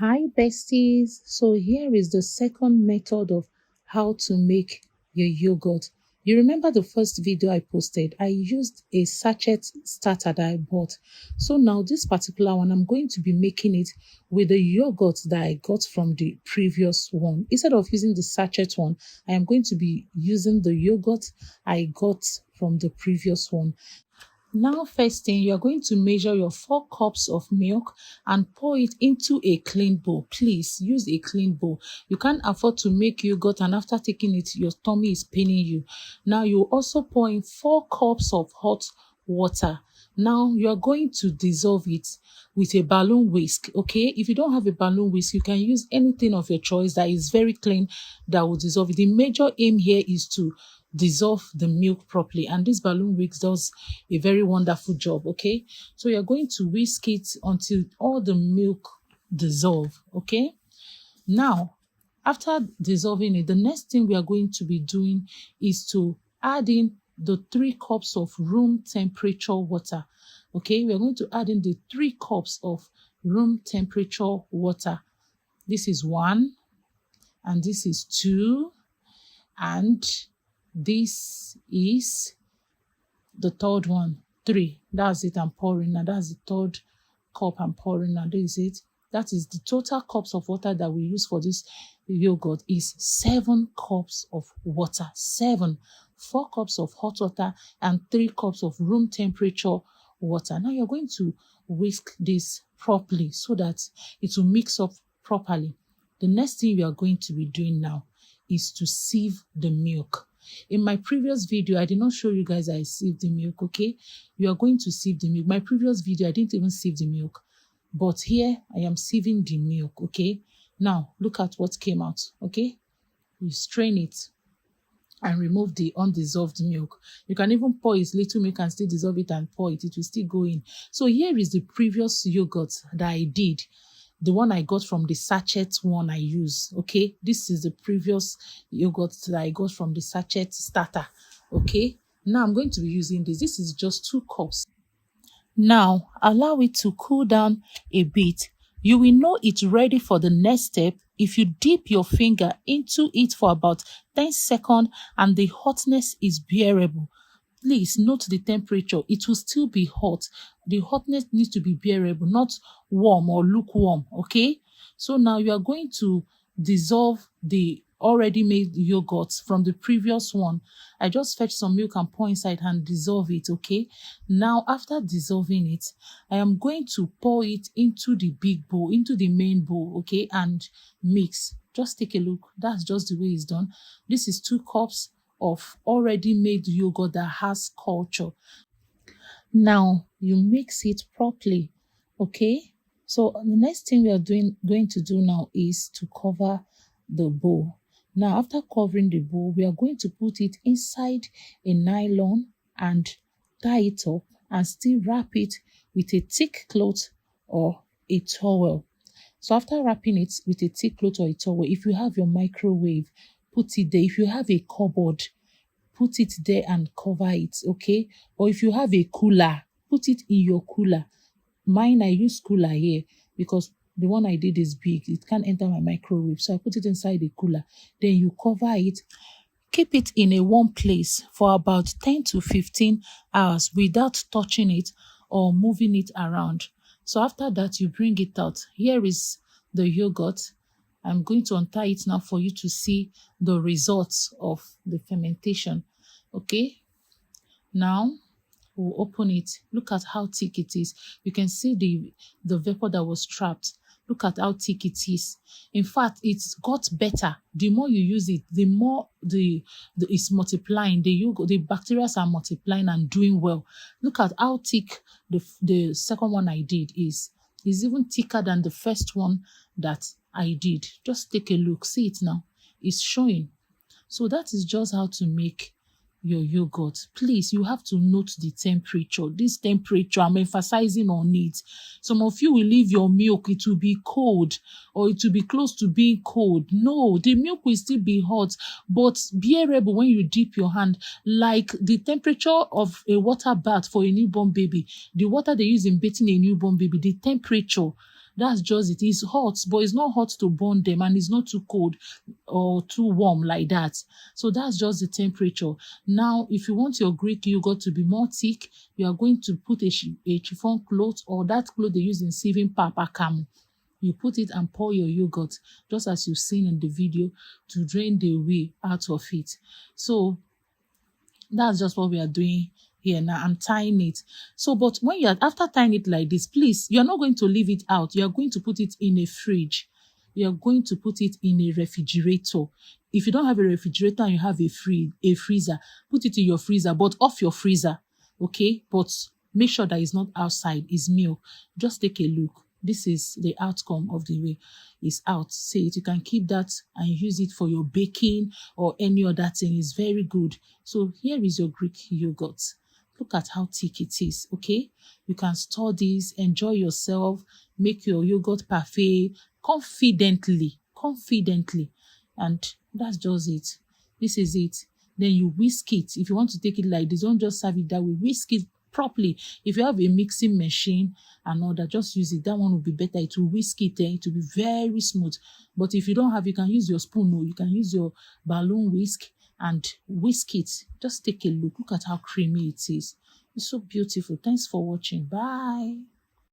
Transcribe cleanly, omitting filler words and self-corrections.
Hi besties, so here is the second method of how to make your yogurt. You remember the first video I posted? I used a sachet starter that I bought. So now this particular one, I'm going to be making it with the yogurt that I got from the previous one. Instead of using the sachet one, I am going to be using the yogurt I got from the previous one. Now, first thing, you are going to measure your 4 cups of milk and pour it into a clean bowl. Please use a clean bowl. You can't afford to make yogurt and after taking it, your tummy is paining you. Now, you also pour in 4 cups of hot water. Now, you are going to dissolve it with a balloon whisk, okay? If you don't have a balloon whisk, you can use anything of your choice that is very clean that will dissolve it. The major aim here is to dissolve the milk properly, and this balloon whisk does a very wonderful job. Okay, so you're going to whisk it until all the milk dissolve. Okay, now after dissolving it, the next thing we are going to be doing is to add in the 3 cups of room temperature water. Okay, we are going to add in the 3 cups of room temperature water. This is 1 and this is 2 and this is the third one, 3. That's it. I'm pouring now. That's the third cup I'm pouring now. This is it. That is the total cups of water that we use for this yogurt is 7 cups of water. 7. 4 cups of hot water and 3 cups of room temperature water. Now you're going to whisk this properly so that it will mix up properly. The next thing we are going to be doing now is to sieve the milk. In my previous video, I did not show you guys I sieved the milk, okay? You are going to sieve the milk. My previous video, I didn't even sieve the milk. But here, I am sieving the milk, okay? Now, look at what came out, okay? You strain it and remove the undissolved milk. You can even pour it, little milk and still dissolve it and pour it. It will still go in. So here is the previous yogurt that I did. The one I got from the sachet one I use, okay? This is the previous yogurt that I got from the sachet starter, okay? Now I'm going to be using this. This is just 2 cups. Now, allow it to cool down a bit. You will know it's ready for the next step if you dip your finger into it for about 10 seconds and the hotness is bearable. Please note the temperature. It will still be hot. The hotness needs to be bearable, not warm or lukewarm, okay? So now you are going to dissolve the already made yogurt from the previous one. I just fetch some milk and pour inside and dissolve it, okay? Now, after dissolving it, I am going to pour it into the big bowl, into the main bowl, okay? And mix. Just take a look. That's just the way it's done. This is 2 cups of already made yogurt that has culture. Now you mix it properly, okay? So the next thing we are going to do now is to cover the bowl. Now after covering the bowl, we are going to put it inside a nylon and tie it up and still wrap it with a thick cloth or a towel. So after wrapping it with a thick cloth or a towel, if you have your microwave, put it there. If you have a cupboard, put it there and cover it, okay? Or if you have a cooler, put it in your cooler. Mine, I use cooler here because the one I did is big. It can't enter my microwave. So I put it inside the cooler. Then you cover it. Keep it in a warm place for about 10 to 15 hours without touching it or moving it around. So after that, you bring it out. Here is the yogurt. I'm going to untie it now for you to see the results of the fermentation. Okay, now we'll open it. Look at how thick it is. You can see the vapor that was trapped. Look at how thick it is. In fact, it's got better. The more you use it, the more it's multiplying. The bacteria are multiplying and doing well. Look at how thick the second one I did is. It's even thicker than the first one that I did. Just take a look. See it now. It's showing. So that is just how to make your yogurt. Please, you have to note the temperature. This temperature, I'm emphasizing on it. Some of you will leave your milk, it will be cold or it will be close to being cold. No, the milk will still be hot, but bearable when you dip your hand, like the temperature of a water bath for a newborn baby. The water they use in bathing a newborn baby, the temperature That's just it. It's hot, but it's not hot to burn them, and it's not too cold or too warm like that. So that's just the temperature. Now, if you want your Greek yogurt to be more thick, you are going to put a chiffon cloth, or that cloth they use in sieving papa camo. You put it and pour your yogurt, just as you've seen in the video, to drain the whey out of it. So that's just what we are doing here now. I'm tying it. So, but when you're after tying it like this, please, you're not going to leave it out. You're going to put it in a fridge. You're going to put it in a refrigerator. If you don't have a refrigerator and you have a freezer, put it in your freezer, but off your freezer, okay? But make sure that it's not outside, it's milk. Just take a look. This is the outcome of the way it's out. Say it. You can keep that and use it for your baking or any other thing. It's very good. So here is your Greek yogurt. Look at how thick it is, okay? You can store this, enjoy yourself, make your yogurt parfait confidently. And that's just it. This is it. Then you whisk it. If you want to take it like this, don't just serve it that way. Whisk it properly. If you have a mixing machine and all that, just use it. That one will be better. It will whisk it. It will be very smooth. But if you don't have, you can use your spoon, or you can use your balloon whisk and whisk it. Just take a look. Look at how creamy it is. It's so beautiful. Thanks for watching. Bye.